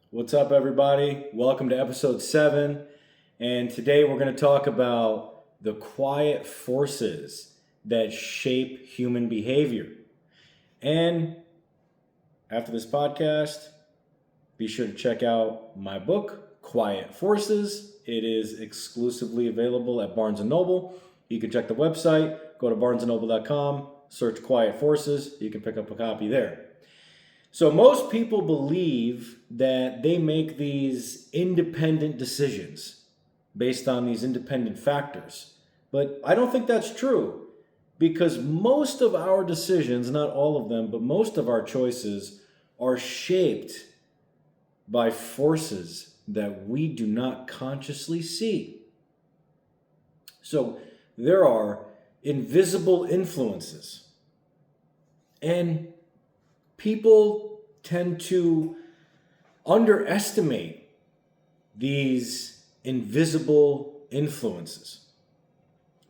What's up, everybody? Welcome to episode 7. And today we're going to talk about the quiet forces that shape human behavior. And after this podcast, be sure to check out my book, Quiet Forces. It is exclusively available at Barnes & Noble. You can check the website, go to barnesandnoble.com, search Quiet Forces. You can pick up a copy there. So most people believe that they make these independent decisions based on these independent factors. But I don't think that's true, because most of our decisions, not all of them, but most of our choices are shaped by forces that we do not consciously see. So there are invisible influences, and people tend to underestimate these invisible influences.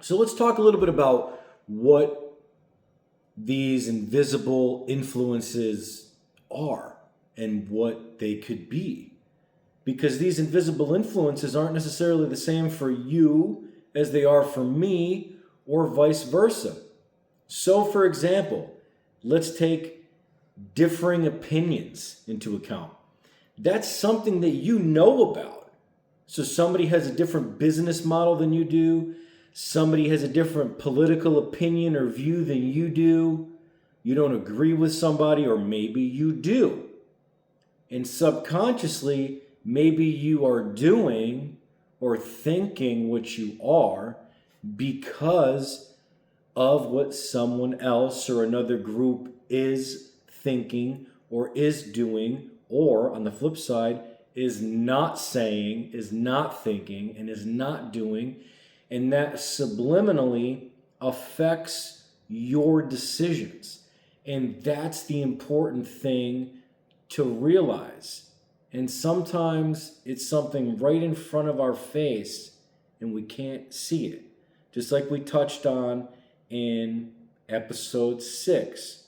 So let's talk a little bit about what these invisible influences are and what they could be. Because these invisible influences aren't necessarily the same for you as they are for me, or vice versa. So, for example, let's take differing opinions into account. That's something that you know about. So somebody has a different business model than you do. Somebody has a different political opinion or view than you do. You don't agree with somebody, or maybe you do. And subconsciously, maybe you are doing or thinking what you are because of what someone else or another group is thinking or is doing, or on the flip side, is not saying, is not thinking, and is not doing, and that subliminally affects your decisions. And that's the important thing to realize. And sometimes it's something right in front of our face and we can't see it. Just like we touched on in episode 6.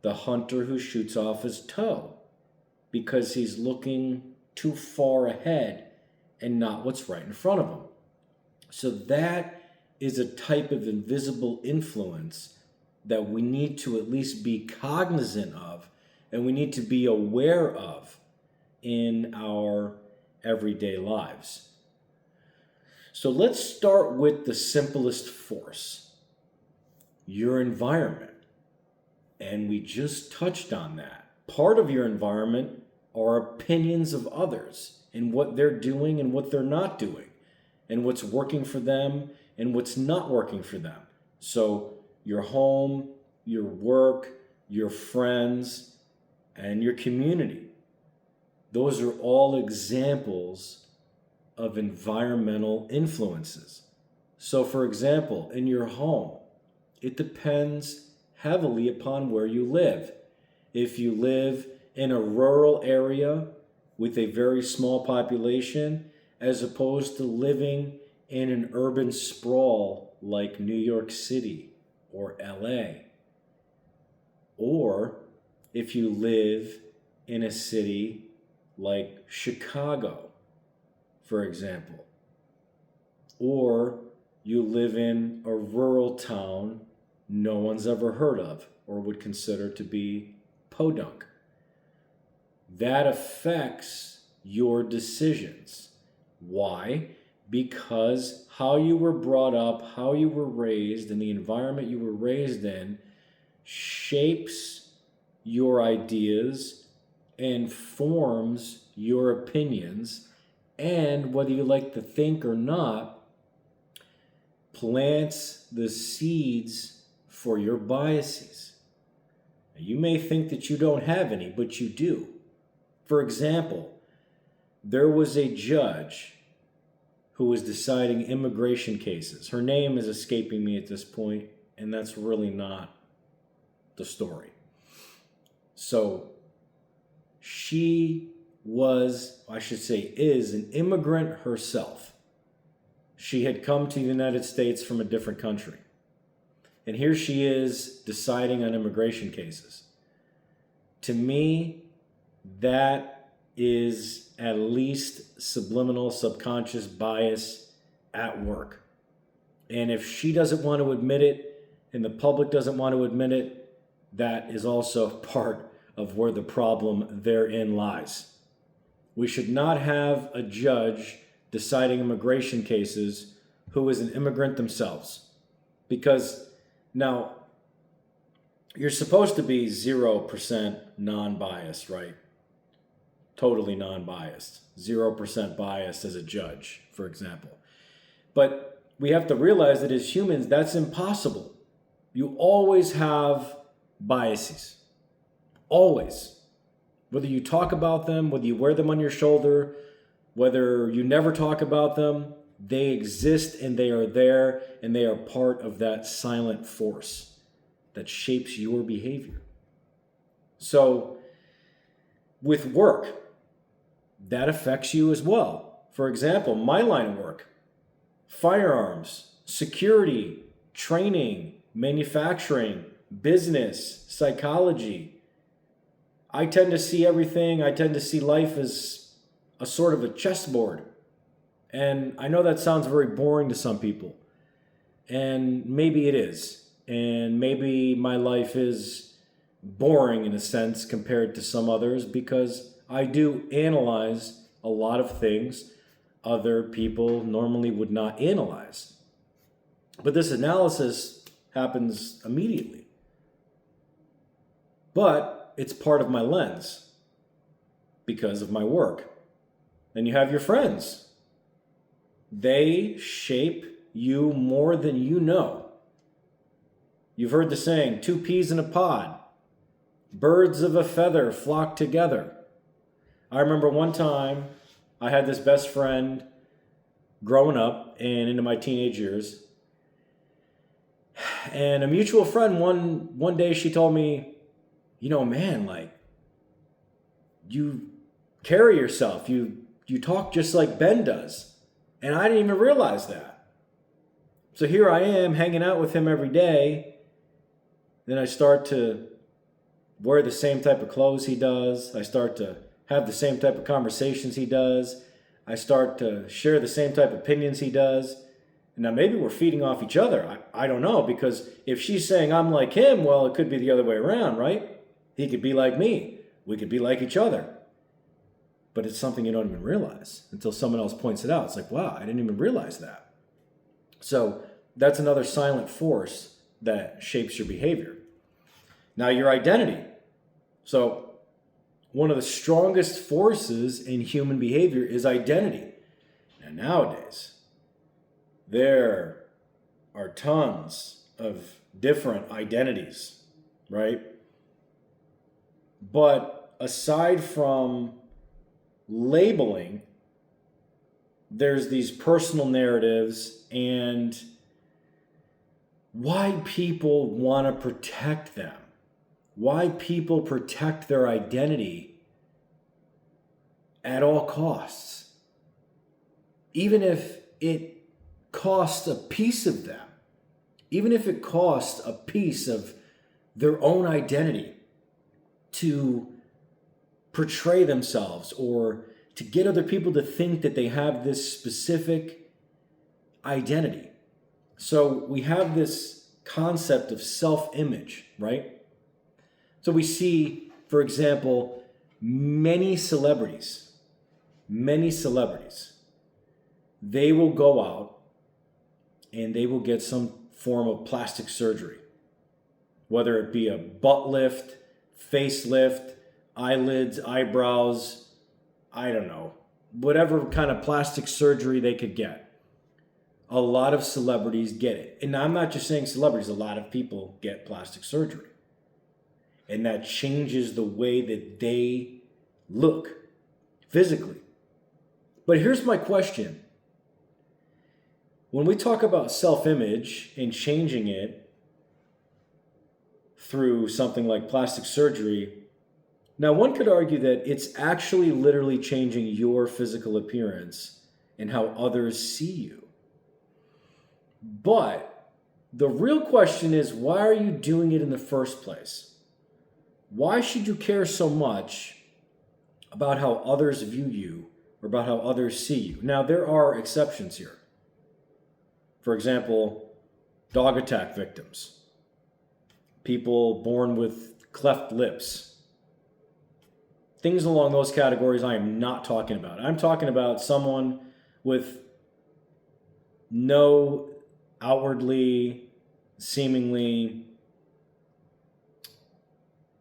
The hunter who shoots off his toe because he's looking too far ahead and not what's right in front of him. So that is a type of invisible influence that we need to at least be cognizant of, and we need to be aware of in our everyday lives. So let's start with the simplest force, your environment. And we just touched on that. Part of your environment are opinions of others and what they're doing and what they're not doing, and what's working for them and what's not working for them. So your home, your work, your friends, and your community. Those are all examples of environmental influences. So for example, in your home, it depends heavily upon where you live. If you live in a rural area with a very small population, as opposed to living in an urban sprawl like New York City or LA. Or if you live in a city like Chicago, for example. Or you live in a rural town no one's ever heard of or would consider to be podunk. That affects your decisions. Why? Because how you were brought up, how you were raised, and the environment you were raised in shapes your ideas and forms your opinions, and whether you like to think or not, plants the seeds for your biases. You may think that you don't have any, but you do. For example, there was a judge who was deciding immigration cases. Her name is escaping me at this point, and that's really not the story. So she was, I should say, is an immigrant herself. She had come to the United States from a different country. And here she is deciding on immigration cases. To me, that is at least subliminal, subconscious bias at work. And if she doesn't want to admit it and the public doesn't want to admit it, that is also part of where the problem therein lies. We should not have a judge deciding immigration cases who is an immigrant themselves. Because now, you're supposed to be 0% non-biased, right? Totally non-biased. 0% biased as a judge, for example. But we have to realize that as humans, that's impossible. You always have biases. Always. Whether you talk about them, whether you wear them on your shoulder, whether you never talk about them, they exist and they are there and they are part of that silent force that shapes your behavior. So with work, that affects you as well. For example, my line of work, firearms, security, training, manufacturing, business, psychology. I tend to see everything, I tend to see life as a sort of a chessboard. And I know that sounds very boring to some people. And maybe it is. And maybe my life is boring in a sense compared to some others because I do analyze a lot of things other people normally would not analyze. But this analysis happens immediately. But it's part of my lens because of my work. And you have your friends. They shape you more than you know. You've heard the saying, 2 peas in a pod. Birds of a feather flock together. I remember one time I had this best friend growing up and into my teenage years. And a mutual friend, one day she told me, man, like, you carry yourself. You talk just like Ben does. And I didn't even realize that. So here I am hanging out with him every day. Then I start to wear the same type of clothes he does. I start to have the same type of conversations he does. I start to share the same type of opinions he does. And now maybe we're feeding off each other. I don't know, because if she's saying I'm like him, well, it could be the other way around, right? He could be like me. We could be like each other. But it's something you don't even realize until someone else points it out. It's like, wow, I didn't even realize that. So that's another silent force that shapes your behavior. Now, your identity. So one of the strongest forces in human behavior is identity. And nowadays, there are tons of different identities, right? But aside from labeling, there's these personal narratives and why people want to protect them. Why people protect their identity at all costs. Even if it costs a piece of them. Even if it costs a piece of their own identity to portray themselves or to get other people to think that they have this specific identity. So we have this concept of self-image, right? So we see, for example, many celebrities, they will go out and they will get some form of plastic surgery, whether it be a butt lift, facelift, eyelids, eyebrows, I don't know, whatever kind of plastic surgery they could get. A lot of celebrities get it. And I'm not just saying celebrities, a lot of people get plastic surgery. And that changes the way that they look physically. But here's my question. When we talk about self-image and changing it through something like plastic surgery, now one could argue that it's actually literally changing your physical appearance and how others see you. But the real question is, why are you doing it in the first place? Why should you care so much about how others view you or about how others see you. Now, there are exceptions here. For example, dog attack victims, people born with cleft lips, things along those categories I am not talking about. I'm talking about someone with no outwardly, seemingly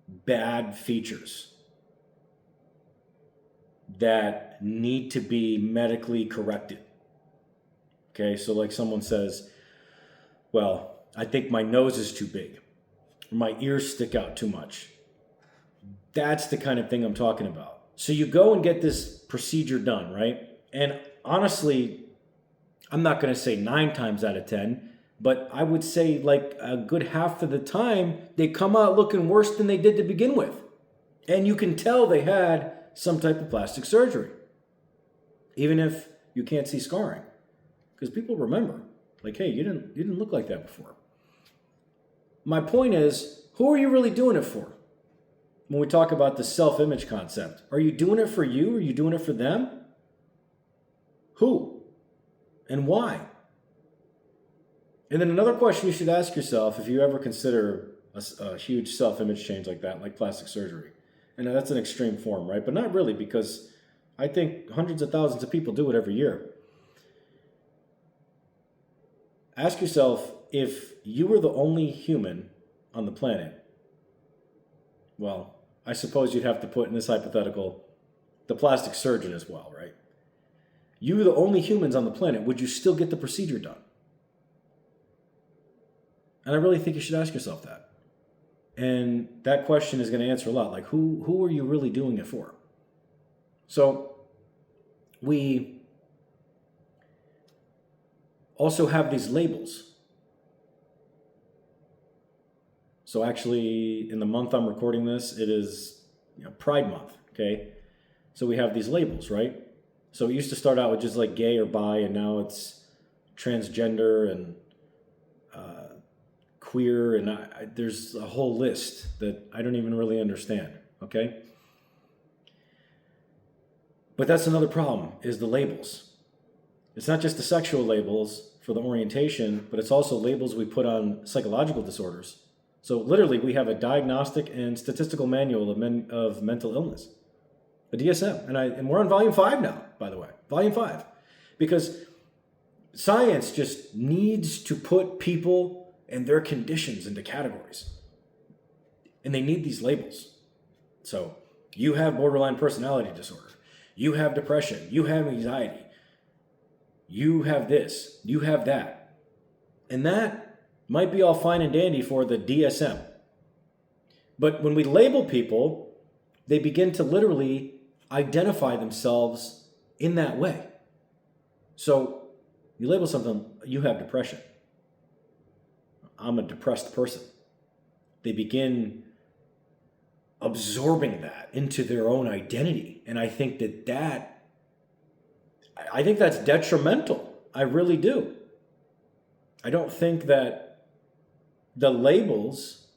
bad features that need to be medically corrected. Okay, so like someone says, well, I think my nose is too big, or my ears stick out too much. That's the kind of thing I'm talking about. So you go and get this procedure done, right? And honestly, I'm not going to say 9 times out of 10, but I would say like a good half of the time, they come out looking worse than they did to begin with. And you can tell they had some type of plastic surgery, even if you can't see scarring. Because people remember, like, hey, you didn't look like that before. My point is, who are you really doing it for? When we talk about the self-image concept, are you doing it for you? Are you doing it for them? Who? And why? And then another question you should ask yourself if you ever consider a huge self-image change like that, like plastic surgery. And that's an extreme form, right? But not really, because I think hundreds of thousands of people do it every year. Ask yourself, if you were the only human on the planet, well, I suppose you'd have to put in this hypothetical the plastic surgeon as well, right? You were the only humans on the planet, would you still get the procedure done? And I really think you should ask yourself that. And that question is going to answer a lot. Like, who are you really doing it for? So we also have these labels. So actually, in the month I'm recording this, it is Pride Month, okay? So we have these labels, right? So it used to start out with just like gay or bi, and now it's transgender and queer, and there's a whole list that I don't even really understand, okay? But that's another problem, is the labels. It's not just the sexual labels for the orientation, but it's also labels we put on psychological disorders. So literally, we have a diagnostic and statistical manual of mental illness, a DSM, and we're on volume 5 now, by the way, volume 5, because science just needs to put people and their conditions into categories, and they need these labels. So you have borderline personality disorder, you have depression, you have anxiety, you have this, you have that, and that might be all fine and dandy for the DSM. But when we label people, they begin to literally identify themselves in that way. So you label something, you have depression. I'm a depressed person. They begin absorbing that into their own identity. And I think that's detrimental. I really do. I don't think that the labels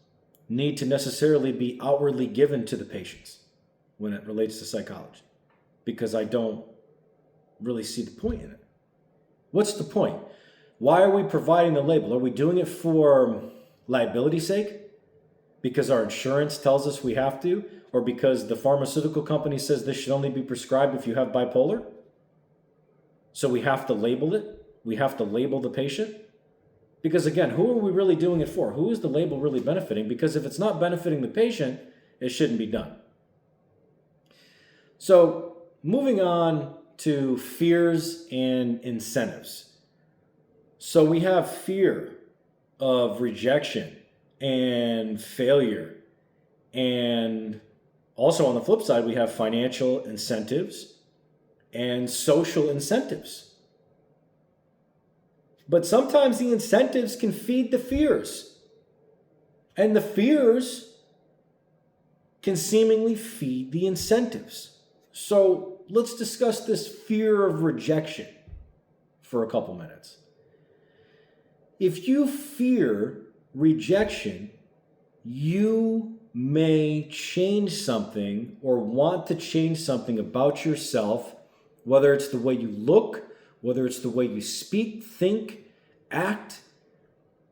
need to necessarily be outwardly given to the patients when it relates to psychology, because I don't really see the point in it. What's the point? Why are we providing the label? Are we doing it for liability's sake? Because our insurance tells us we have to? Or because the pharmaceutical company says this should only be prescribed if you have bipolar? So we have to label it? We have to label the patient? Because again, who are we really doing it for? Who is the label really benefiting? Because if it's not benefiting the patient, it shouldn't be done. So moving on to fears and incentives. So we have fear of rejection and failure. And also on the flip side, we have financial incentives and social incentives. But sometimes the incentives can feed the fears. And the fears can seemingly feed the incentives. So let's discuss this fear of rejection for a couple minutes. If you fear rejection, you may change something or want to change something about yourself, whether it's the way you look, whether it's the way you speak, think, act,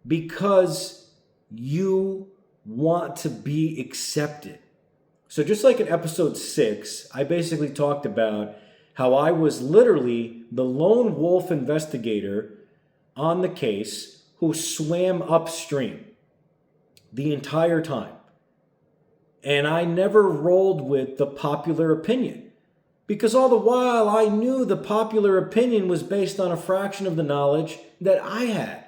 because you want to be accepted. So just like in episode 6, I basically talked about how I was literally the lone wolf investigator on the case who swam upstream the entire time. And I never rolled with the popular opinion, because all the while I knew the popular opinion was based on a fraction of the knowledge that I had.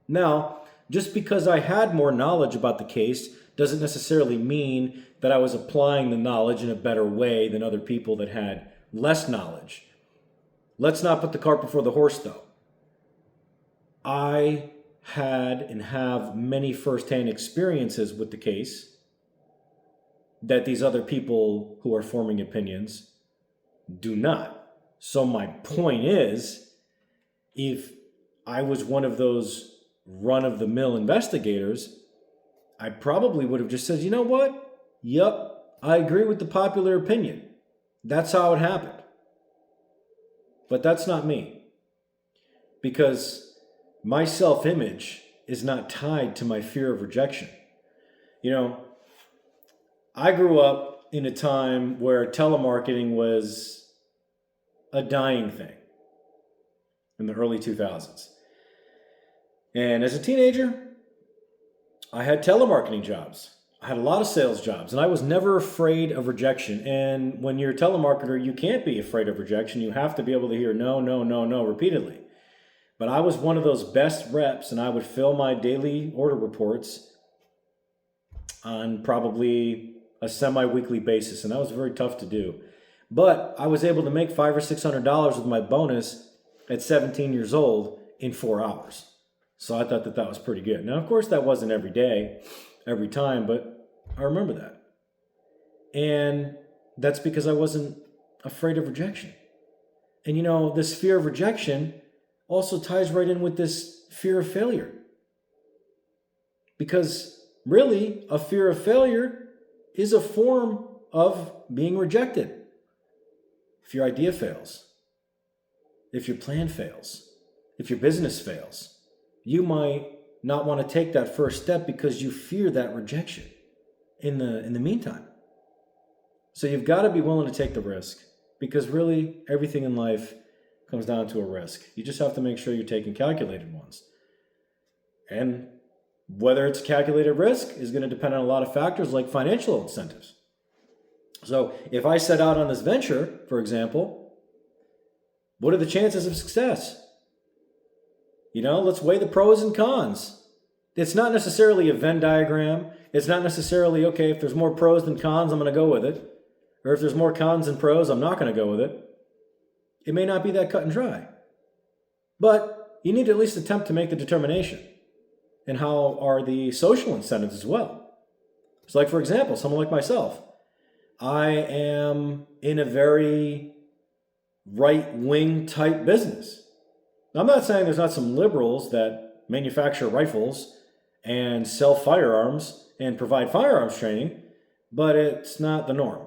Now, just because I had more knowledge about the case doesn't necessarily mean that I was applying the knowledge in a better way than other people that had less knowledge. Let's not put the cart before the horse, though. I had and have many firsthand experiences with the case that these other people who are forming opinions do not. So my point is, if I was one of those run-of-the-mill investigators, I probably would have just said, you know what? Yep, I agree with the popular opinion. That's how it happened. But that's not me. Because my self-image is not tied to my fear of rejection. You know, I grew up in a time where telemarketing was a dying thing in the early 2000s. And as a teenager, I had telemarketing jobs. I had a lot of sales jobs, and I was never afraid of rejection. And when you're a telemarketer, you can't be afraid of rejection. You have to be able to hear no, no, no, no repeatedly. But I was one of those best reps, and I would fill my daily order reports on probably a semi-weekly basis, and that was very tough to do. But I was able to make $500 or $600 with my bonus at 17 years old in 4 hours. So I thought that that was pretty good. Now, of course, that wasn't every day, every time, but I remember that. And that's because I wasn't afraid of rejection. And you know, this fear of rejection also ties right in with this fear of failure. Because really, a fear of failure is a form of being rejected. If your idea fails, if your plan fails, if your business fails, you might not want to take that first step because you fear that rejection in the meantime. So you've got to be willing to take the risk, because really everything in life comes down to a risk. You just have to make sure you're taking calculated ones. And whether it's calculated risk is going to depend on a lot of factors like financial incentives. So if I set out on this venture, for example, what are the chances of success? You know, let's weigh the pros and cons. It's not necessarily a Venn diagram. It's not necessarily, okay, if there's more pros than cons, I'm going to go with it. Or if there's more cons than pros, I'm not going to go with it. It may not be that cut and dry. But you need to at least attempt to make the determination. And how are the social incentives as well? So like, for example, someone like myself, I am in a very right-wing type business. Now, I'm not saying there's not some liberals that manufacture rifles and sell firearms and provide firearms training, but it's not the norm.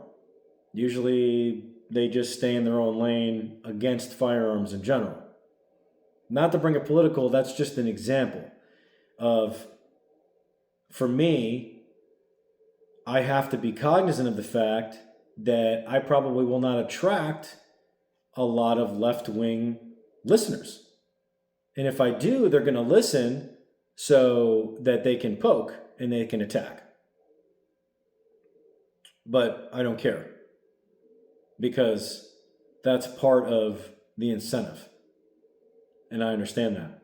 Usually they just stay in their own lane against firearms in general. Not to bring it political, that's just an example of, for me, I have to be cognizant of the fact that I probably will not attract a lot of left-wing listeners. And if I do, they're going to listen so that they can poke and they can attack. But I don't care, because that's part of the incentive. And I understand that.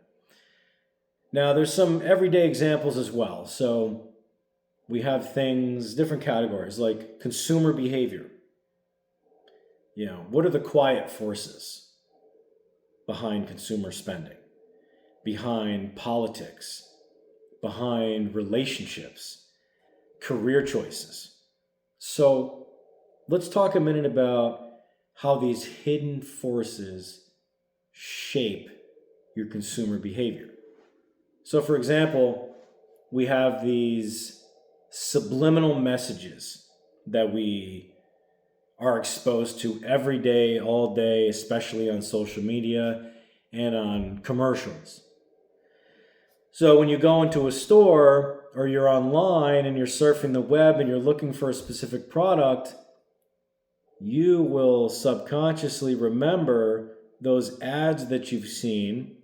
Now, there's some everyday examples as well. So we have things, different categories, like consumer behavior. You know, what are the quiet forces behind consumer spending, behind politics, behind relationships, career choices? So let's talk a minute about how these hidden forces shape your consumer behavior. So for example, we have these subliminal messages that we are exposed to every day, all day, especially on social media and on commercials. So when you go into a store or you're online and you're surfing the web and you're looking for a specific product, you will subconsciously remember those ads that you've seen,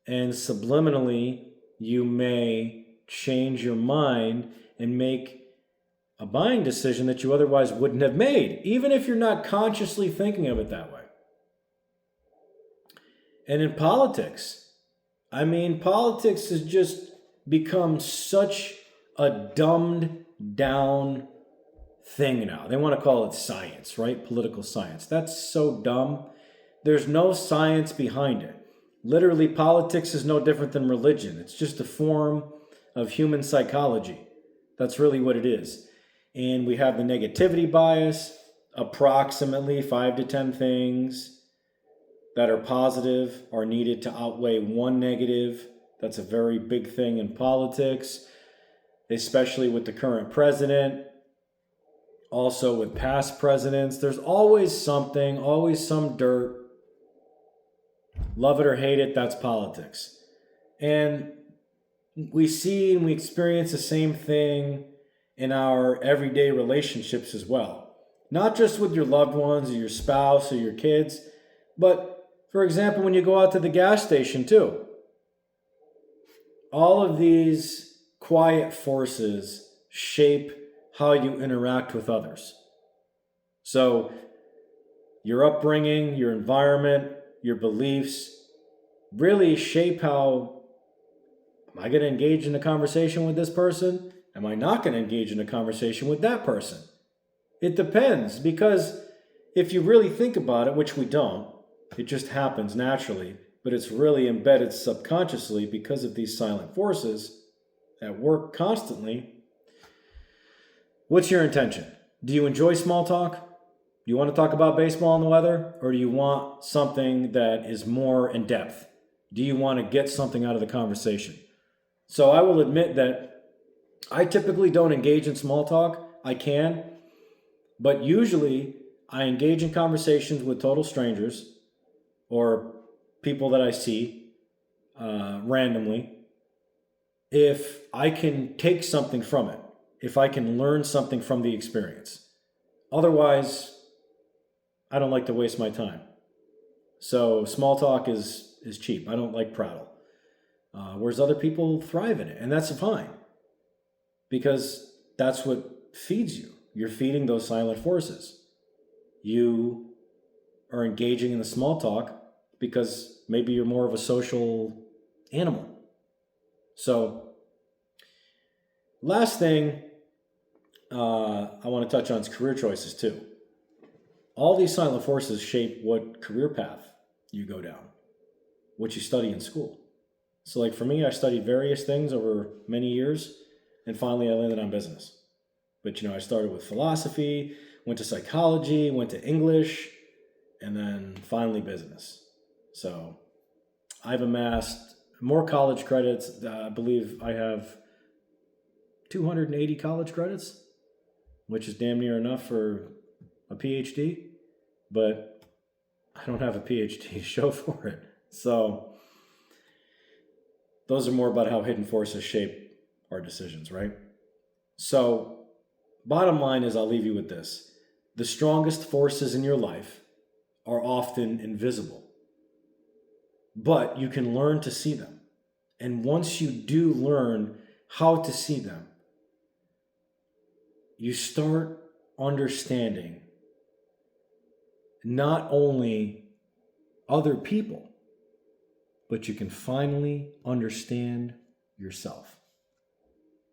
and subliminally you may change your mind and make a buying decision that you otherwise wouldn't have made, even if you're not consciously thinking of it that way. And in politics, politics has just become such a dumbed down thing now. They want to call it science, right? Political science. That's so dumb. There's no science behind it. Literally, politics is no different than religion. It's just a form of human psychology. That's really what it is. And we have the negativity bias, approximately 5 to 10 things that are positive are needed to outweigh one negative. That's a very big thing in politics, especially with the current president. Also with past presidents, there's always something, always some dirt. Love it or hate it, that's politics. And we see and we experience the same thing in our everyday relationships as well. Not just with your loved ones or your spouse or your kids, but for example, when you go out to the gas station too. All of these quiet forces shape how you interact with others. So your upbringing, your environment, your beliefs really shape how, am I going to engage in a conversation with this person? Am I not going to engage in a conversation with that person? It depends, because if you really think about it, which we don't, it just happens naturally, but it's really embedded subconsciously because of these silent forces that work constantly. What's your intention? Do you enjoy small talk? Do you want to talk about baseball and the weather? Or do you want something that is more in depth? Do you want to get something out of the conversation? So I will admit that I typically don't engage in small talk. I can, but usually I engage in conversations with total strangers or people that I see randomly if I can take something from it, if I can learn something from the experience. Otherwise, I don't like to waste my time. So small talk is cheap. I don't like prattle. Whereas other people thrive in it, and that's fine, because that's what feeds you. You're feeding those silent forces. You are engaging in the small talk because maybe you're more of a social animal. So, last thing I want to touch on is career choices too. All these silent forces shape what career path you go down, what you study in school. So like for me, I studied various things over many years, and finally I landed on business. But I started with philosophy, went to psychology, went to English, and then finally business. So I've amassed more college credits. I believe I have 280 college credits, which is damn near enough for a PhD, but I don't have a PhD to show for it. So those are more about how hidden forces shape our decisions, right? So bottom line is, I'll leave you with this. The strongest forces in your life are often invisible, but you can learn to see them. And once you do learn how to see them, you start understanding not only other people, but you can finally understand yourself.